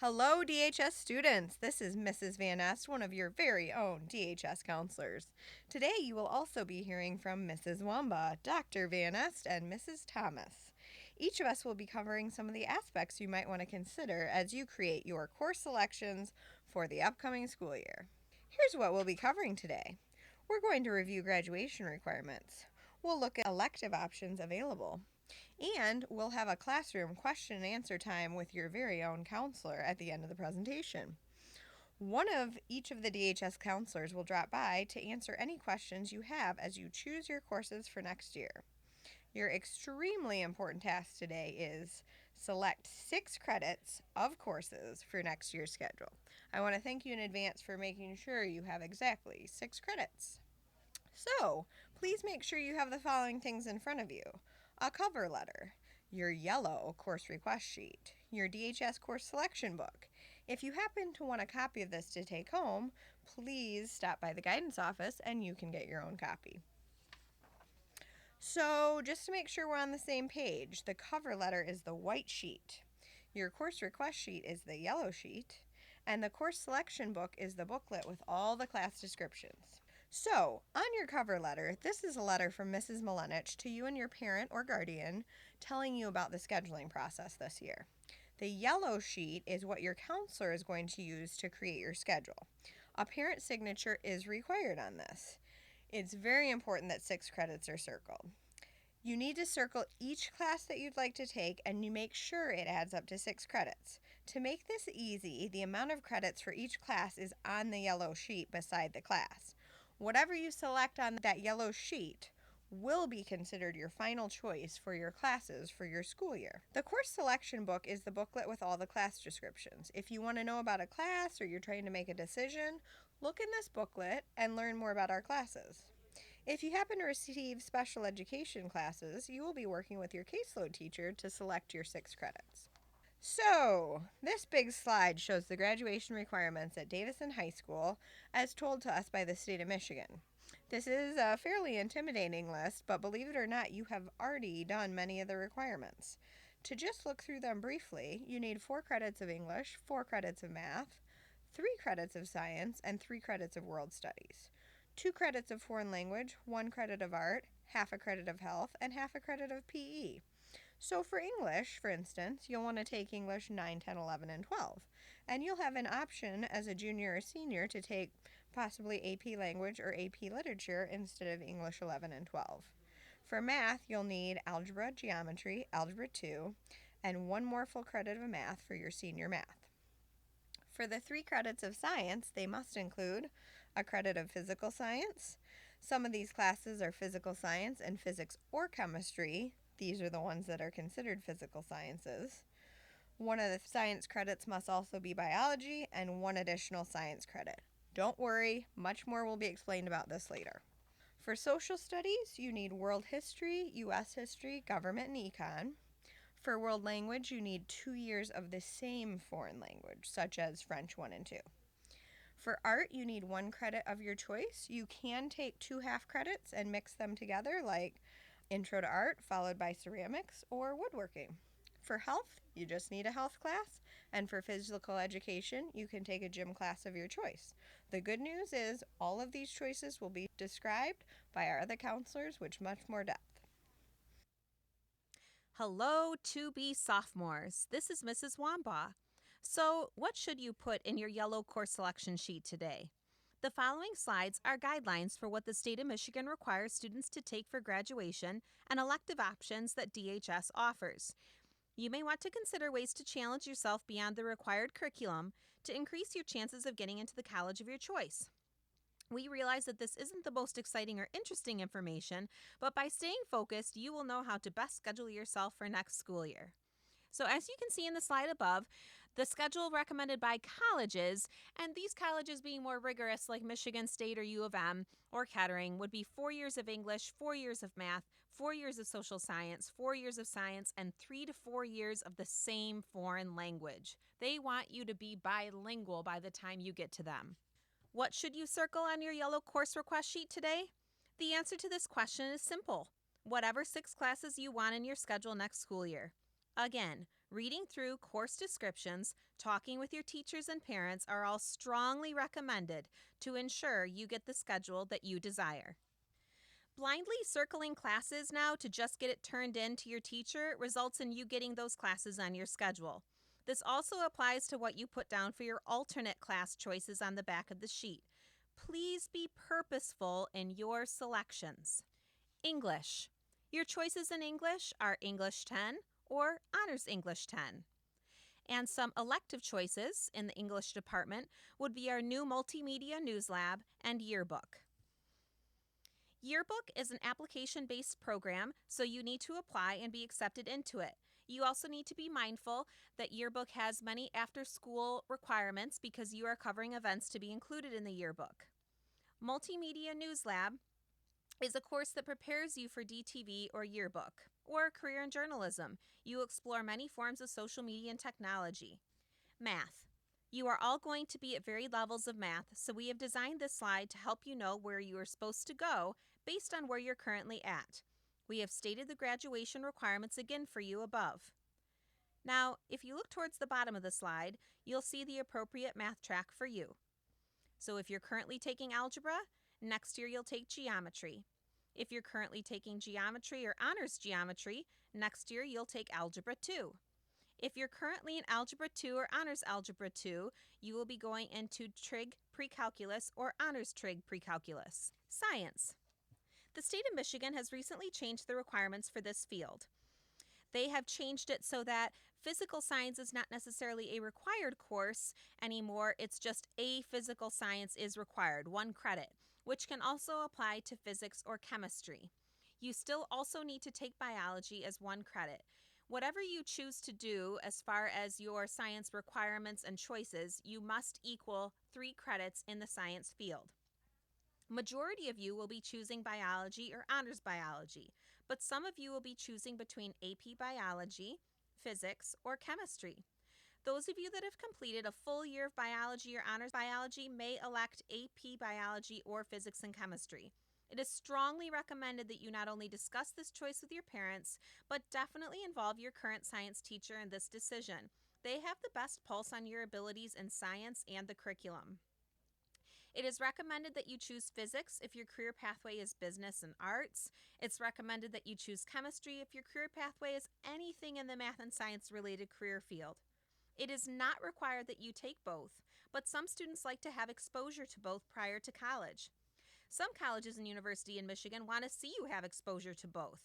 Hello, DHS students. This is Mrs. Van Est, one of your very own DHS counselors. Today, you will also be hearing from Mrs. Wamba, Dr. Van Est, and Mrs. Thomas. Each of us will be covering some of the aspects you might want to consider as you create your course selections for the upcoming school year. Here's what we'll be covering today. We're going to review graduation requirements. We'll look at elective options available. And we'll have a classroom question and answer time with your very own counselor at the end of the presentation. One of each of the DHS counselors will drop by to answer any questions you have as you choose your courses for next year. Your extremely important task today is select 6 credits of courses for next year's schedule. I want to thank you in advance for making sure you have exactly 6 credits. So, please make sure you have the following things in front of you: a cover letter, your yellow course request sheet, your DHS course selection book. If you happen to want a copy of this to take home, please stop by the guidance office and you can get your own copy. So, just to make sure we're on the same page, the cover letter is the white sheet, your course request sheet is the yellow sheet, and the course selection book is the booklet with all the class descriptions. So, on your cover letter, this is a letter from Mrs. Milenich to you and your parent or guardian telling you about the scheduling process this year. The yellow sheet is what your counselor is going to use to create your schedule. A parent signature is required on this. It's very important that 6 credits are circled. You need to circle each class that you'd like to take and you make sure it adds up to 6 credits. To make this easy, the amount of credits for each class is on the yellow sheet beside the class. Whatever you select on that yellow sheet will be considered your final choice for your classes for your school year. The course selection book is the booklet with all the class descriptions. If you want to know about a class or you're trying to make a decision, look in this booklet and learn more about our classes. If you happen to receive special education classes, you will be working with your caseload teacher to select your 6 credits. So, this big slide shows the graduation requirements at Davison High School as told to us by the state of Michigan. This is a fairly intimidating list, but believe it or not, you have already done many of the requirements. To just look through them briefly, you need 4 credits of English, 4 credits of math, 3 credits of science, and 3 credits of world studies. 2 credits of foreign language, 1 credit of art, half a credit of health, and half a credit of PE. So for English, for instance, you'll want to take English 9, 10, 11, and 12. And you'll have an option as a junior or senior to take possibly AP Language or AP Literature instead of English 11 and 12. For math, you'll need Algebra, Geometry, Algebra 2, and 1 more full credit of math for your senior math. For the 3 credits of science, they must include a credit of physical science. Some of these classes are physical science and physics or chemistry. These are the ones that are considered physical sciences. 1 of the science credits must also be biology and 1 additional science credit. Don't worry, much more will be explained about this later. For social studies, you need world history, U.S. history, government, and econ. For world language, you need 2 years of the same foreign language, such as French 1 and 2. For art, you need 1 credit of your choice. You can take 2 half credits and mix them together, like Intro to Art followed by ceramics or woodworking. For health, you just need a health class, and for physical education, you can take a gym class of your choice. The good news is all of these choices will be described by our other counselors with much more depth. Hello, 2B sophomores. This is Mrs. Wamba. So, what should you put in your yellow course selection sheet today? The following slides are guidelines for what the state of Michigan requires students to take for graduation and elective options that DHS offers. You may want to consider ways to challenge yourself beyond the required curriculum to increase your chances of getting into the college of your choice. We realize that this isn't the most exciting or interesting information, but by staying focused, you will know how to best schedule yourself for next school year. So as you can see in the slide above, the schedule recommended by colleges, and these colleges being more rigorous like Michigan State or U of M or Kettering, would be 4 years of English, 4 years of math, 4 years of social science, 4 years of science, and 3 to 4 years of the same foreign language. They want you to be bilingual by the time you get to them. What should you circle on your yellow course request sheet today? The answer to this question is simple. Whatever 6 classes you want in your schedule next school year. Again, Reading through course descriptions, talking with your teachers and parents are all strongly recommended to ensure you get the schedule that you desire. Blindly circling classes now to just get it turned in to your teacher results in you getting those classes on your schedule. This also applies to what you put down for your alternate class choices on the back of the sheet. Please be purposeful in your selections. English. Your choices in English are English 10 or Honors English 10. And some elective choices in the English department would be our new Multimedia News Lab and Yearbook. Yearbook is an application-based program, so you need to apply and be accepted into it. You also need to be mindful that Yearbook has many after-school requirements because you are covering events to be included in the yearbook. Multimedia News Lab is a course that prepares you for DTV or yearbook, or a career in journalism. You explore many forms of social media and technology. Math. You are all going to be at varied levels of math, so we have designed this slide to help you know where you are supposed to go based on where you're currently at. We have stated the graduation requirements again for you above. Now, if you look towards the bottom of the slide, you'll see the appropriate math track for you. So if you're currently taking algebra, next year you'll take geometry. If you're currently taking geometry or honors geometry, next year you'll take algebra 2. If you're currently in Algebra 2 or Honors Algebra 2, you will be going into Trig Pre-Calculus or Honors Trig Pre-Calculus. Science. The state of Michigan has recently changed the requirements for this field. They have changed it so that physical science is not necessarily a required course anymore. It's just a physical science is required, 1 credit, which can also apply to physics or chemistry. You still also need to take biology as 1 credit. Whatever you choose to do as far as your science requirements and choices, you must equal 3 credits in the science field. Majority of you will be choosing biology or honors biology, but some of you will be choosing between AP biology, physics, or chemistry. Those of you that have completed a full year of biology or honors biology may elect AP biology or physics and chemistry. It is strongly recommended that you not only discuss this choice with your parents, but definitely involve your current science teacher in this decision. They have the best pulse on your abilities in science and the curriculum. It is recommended that you choose physics if your career pathway is business and arts. It's recommended that you choose chemistry if your career pathway is anything in the math and science related career field. It is not required that you take both, but some students like to have exposure to both prior to college. Some colleges and universities in Michigan want to see you have exposure to both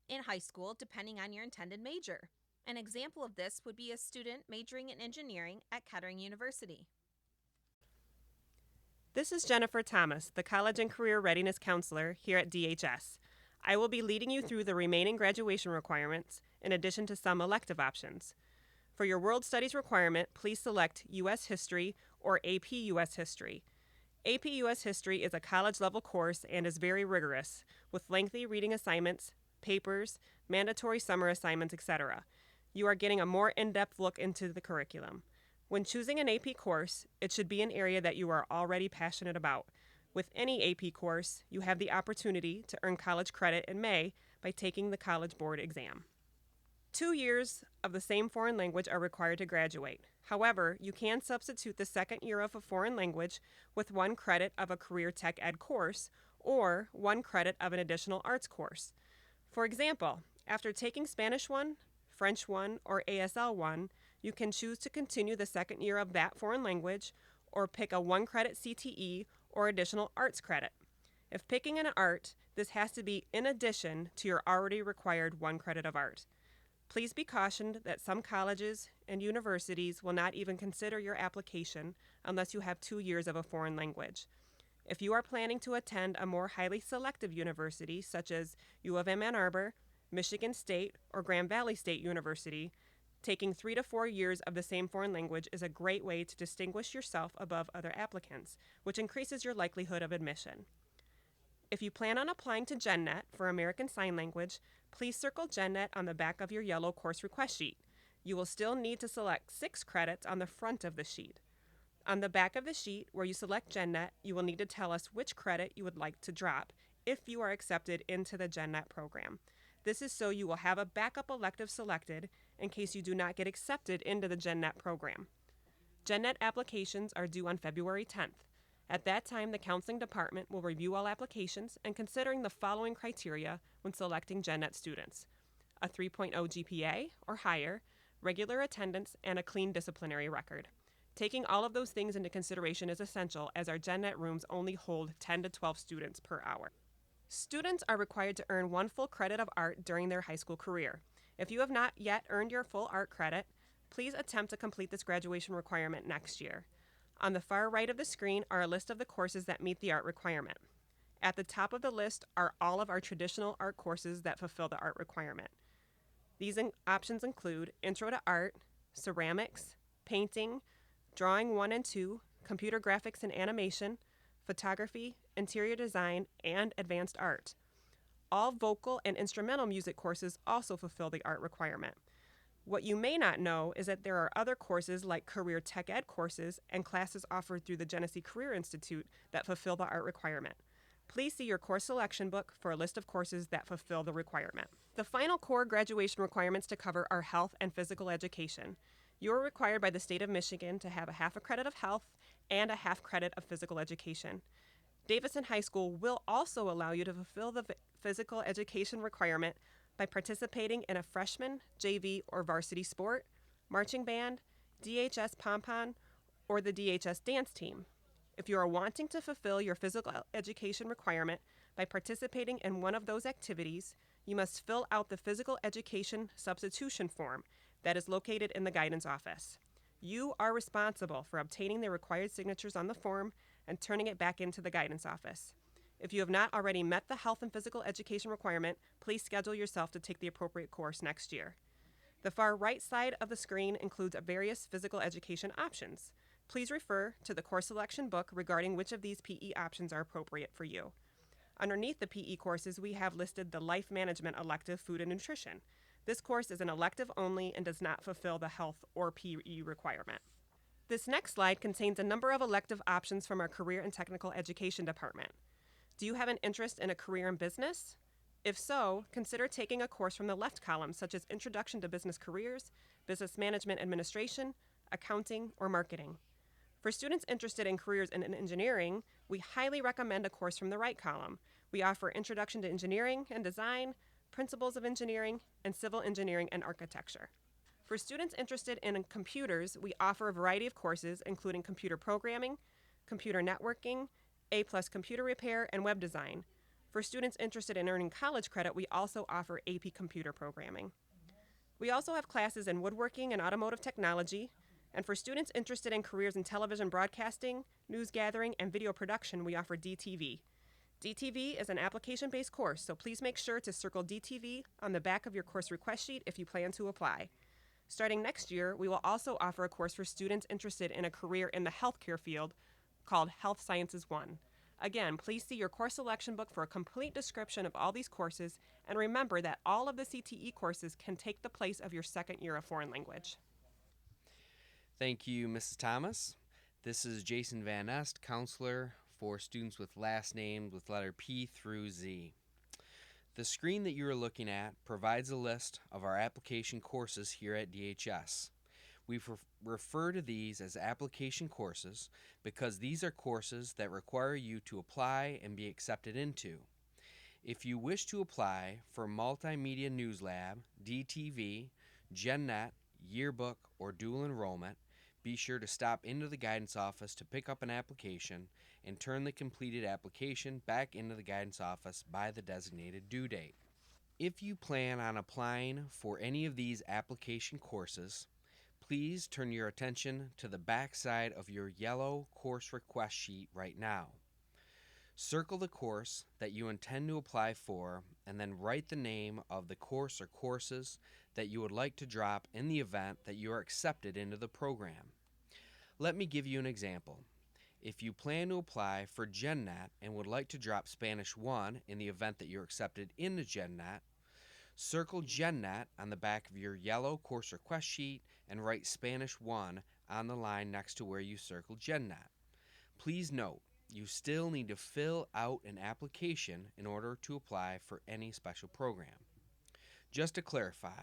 in high school, depending on your intended major. An example of this would be a student majoring in engineering at Kettering University. This is Jennifer Thomas, the College and Career Readiness Counselor here at DHS. I will be leading you through the remaining graduation requirements, in addition to some elective options. For your World Studies requirement, please select U.S. History or AP U.S. History. AP U.S. History is a college-level course and is very rigorous, with lengthy reading assignments, papers, mandatory summer assignments, etc. You are getting a more in-depth look into the curriculum. When choosing an AP course, it should be an area that you are already passionate about. With any AP course, you have the opportunity to earn college credit in May by taking the College Board exam. 2 years of the same foreign language are required to graduate. However, you can substitute the second year of a foreign language with 1 credit of a career tech ed course or 1 credit of an additional arts course. For example, after taking Spanish 1, French 1, or ASL 1, you can choose to continue the second year of that foreign language or pick a 1 credit CTE or additional arts credit. If picking an art, this has to be in addition to your already required 1 credit of art. Please be cautioned that some colleges and universities will not even consider your application unless you have 2 years of a foreign language. If you are planning to attend a more highly selective university, such as U of M Ann Arbor, Michigan State, or Grand Valley State University, taking 3 to 4 years of the same foreign language is a great way to distinguish yourself above other applicants, which increases your likelihood of admission. If you plan on applying to GenNet for American Sign Language, please circle GenNet on the back of your yellow course request sheet. You will still need to select 6 credits on the front of the sheet. On the back of the sheet where you select GenNet, you will need to tell us which credit you would like to drop if you are accepted into the GenNet program. This is so you will have a backup elective selected in case you do not get accepted into the GenNet program. GenNet applications are due on February 10th. At that time, the counseling department will review all applications and considering the following criteria when selecting GenNet students: a 3.0 GPA or higher, regular attendance, and a clean disciplinary record. Taking all of those things into consideration is essential as our GenNet rooms only hold 10 to 12 students per hour. Students are required to earn 1 full credit of art during their high school career. If you have not yet earned your full art credit, please attempt to complete this graduation requirement next year. On the far right of the screen are a list of the courses that meet the art requirement. At the top of the list are all of our traditional art courses that fulfill the art requirement. These options include Intro to Art, Ceramics, Painting, Drawing 1 and 2, Computer Graphics and Animation, Photography, Interior Design, and Advanced Art. All vocal and instrumental music courses also fulfill the art requirement. What you may not know is that there are other courses like career tech ed courses and classes offered through the Genesee Career Institute that fulfill the art requirement. Please see your course selection book for a list of courses that fulfill the requirement. The final core graduation requirements to cover are health and physical education. You are required by the state of Michigan to have a half a credit of health and a half credit of physical education. Davison High School will also allow you to fulfill the physical education requirement by participating in a freshman, JV, or varsity sport, marching band, DHS pom-pom, or the DHS dance team. If you are wanting to fulfill your physical education requirement by participating in one of those activities, you must fill out the physical education substitution form that is located in the guidance office. You are responsible for obtaining the required signatures on the form and turning it back into the guidance office. If you have not already met the health and physical education requirement, please schedule yourself to take the appropriate course next year. The far right side of the screen includes various physical education options. Please refer to the course selection book regarding which of these PE options are appropriate for you. Underneath the PE courses, we have listed the Life Management elective Food and Nutrition. This course is an elective only and does not fulfill the health or PE requirement. This next slide contains a number of elective options from our Career and Technical Education Department. Do you have an interest in a career in business? If so, consider taking a course from the left column, such as Introduction to Business Careers, Business Management Administration, Accounting, or Marketing. For students interested in careers in engineering, we highly recommend a course from the right column. We offer Introduction to Engineering and Design, Principles of Engineering, and Civil Engineering and Architecture. For students interested in computers, we offer a variety of courses, including computer programming, computer networking, A+ computer repair, and web design. For students interested in earning college credit, we also offer AP computer programming. We also have classes in woodworking and automotive technology, and for students interested in careers in television broadcasting, news gathering, and video production, we offer DTV. DTV is an application-based course, so please make sure to circle DTV on the back of your course request sheet if you plan to apply. Starting next year, we will also offer a course for students interested in a career in the healthcare field called Health Sciences 1. Again, please see your course selection book for a complete description of all these courses, and remember that all of the CTE courses can take the place of your second year of foreign language. Thank you, Mrs. Thomas. This is Jason Van Est, counselor for students with last names with letter P through Z. The screen that you are looking at provides a list of our application courses here at DHS. We refer to these as application courses because these are courses that require you to apply and be accepted into. If you wish to apply for Multimedia News Lab, DTV, GenNet, Yearbook, or Dual Enrollment, be sure to stop into the guidance office to pick up an application and turn the completed application back into the guidance office by the designated due date. If you plan on applying for any of these application courses, please turn your attention to the back side of your yellow course request sheet right now. Circle the course that you intend to apply for and then write the name of the course or courses that you would like to drop in the event that you are accepted into the program. Let me give you an example. If you plan to apply for GenNet and would like to drop Spanish 1 in the event that you're accepted into GenNet, circle GenNet on the back of your yellow course request sheet and write Spanish 1 on the line next to where you circled GenNet. Please note, you still need to fill out an application in order to apply for any special program. Just to clarify,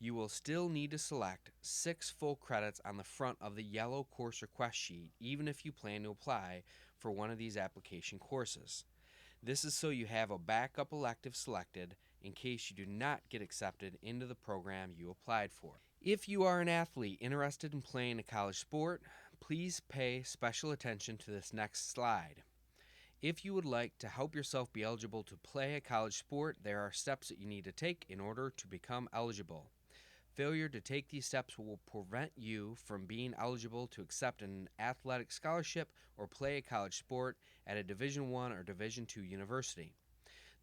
You will still need to select 6 full credits on the front of the yellow course request sheet, even if you plan to apply for one of these application courses. This is so you have a backup elective selected in case you do not get accepted into the program you applied for. If you are an athlete interested in playing a college sport, please pay special attention to this next slide. If you would like to help yourself be eligible to play a college sport, there are steps that you need to take in order to become eligible. Failure to take these steps will prevent you from being eligible to accept an athletic scholarship or play a college sport at a Division I or Division II university.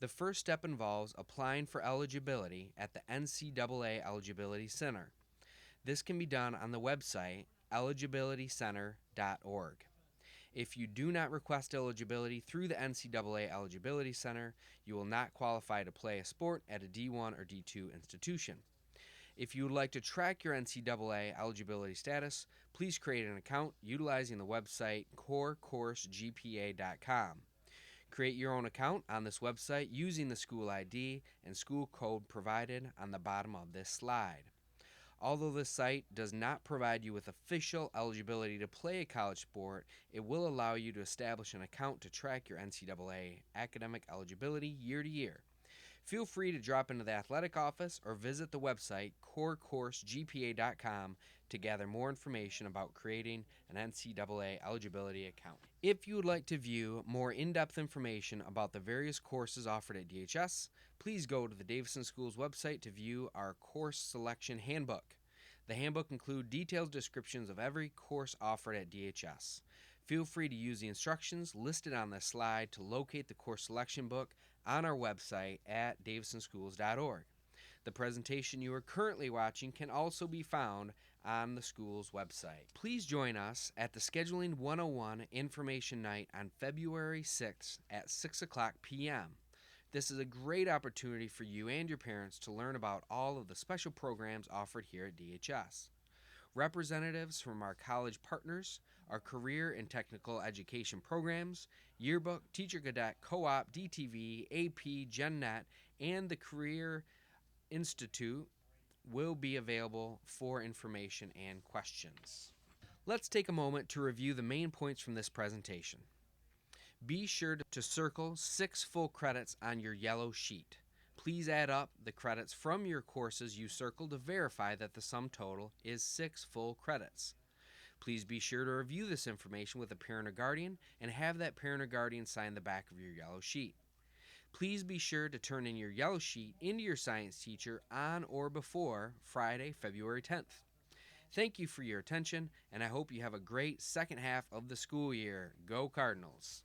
The first step involves applying for eligibility at the NCAA Eligibility Center. This can be done on the website eligibilitycenter.org. If you do not request eligibility through the NCAA Eligibility Center, you will not qualify to play a sport at a D1 or D2 institution. If you would like to track your NCAA eligibility status, please create an account utilizing the website corecoursegpa.com. Create your own account on this website using the school ID and school code provided on the bottom of this slide. Although this site does not provide you with official eligibility to play a college sport, it will allow you to establish an account to track your NCAA academic eligibility year to year. Feel free to drop into the athletic office or visit the website corecoursegpa.com to gather more information about creating an NCAA eligibility account. If you would like to view more in-depth information about the various courses offered at DHS, please go to the Davison Schools website to view our course selection handbook. The handbook includes detailed descriptions of every course offered at DHS. Feel free to use the instructions listed on this slide to locate the course selection book on our website at davisonschools.org. The presentation you are currently watching can also be found on the school's website. Please join us at the Scheduling 101 Information Night on February 6th at 6 o'clock p.m. This is a great opportunity for you and your parents to learn about all of the special programs offered here at DHS. Representatives from our college partners, our career and technical education programs, yearbook, teacher cadet, co-op, DTV, AP, GenNet, and the Career Institute will be available for information and questions. Let's take a moment to review the main points from this presentation. Be sure to circle 6 full credits on your yellow sheet. Please add up the credits from your courses you circled to verify that the sum total is 6 full credits. Please be sure to review this information with a parent or guardian and have that parent or guardian sign the back of your yellow sheet. Please be sure to turn in your yellow sheet into your science teacher on or before Friday, February 10th. Thank you for your attention, and I hope you have a great second half of the school year. Go Cardinals!